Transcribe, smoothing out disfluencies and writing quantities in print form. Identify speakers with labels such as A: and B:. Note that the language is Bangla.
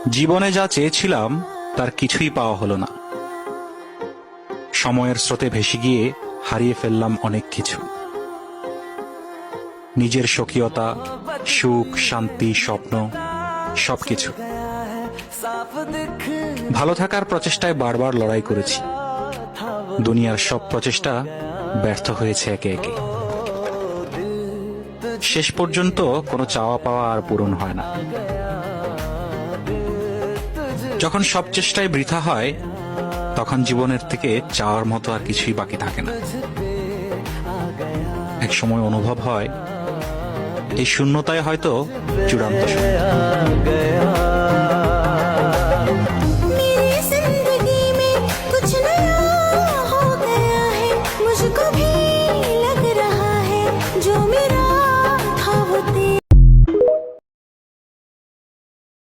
A: জীবনে যা চেয়েছিলাম তার কিছুই পাওয়া হলো না। সময়ের স্রোতে ভেসে গিয়ে হারিয়ে ফেললাম অনেক কিছু। নিজের স্বকীয়তা, সুখ, শান্তি, স্বপ্ন, সবকিছু। ভালো থাকার প্রচেষ্টায় বারবার লড়াই করেছি। দুনিয়ার সব প্রচেষ্টা ব্যর্থ হয়েছে একে একে। শেষ পর্যন্ত কোনো চাওয়া পাওয়া আর পূরণ হয় না। যখন সব চেষ্টায় বৃথা হয়, তখন জীবনের থেকে চাওয়ার মতো আর কিছুই বাকি থাকে না। এক সময় অনুভব হয় এই শূন্যতায় হয়তো চূড়ান্ত সত্য।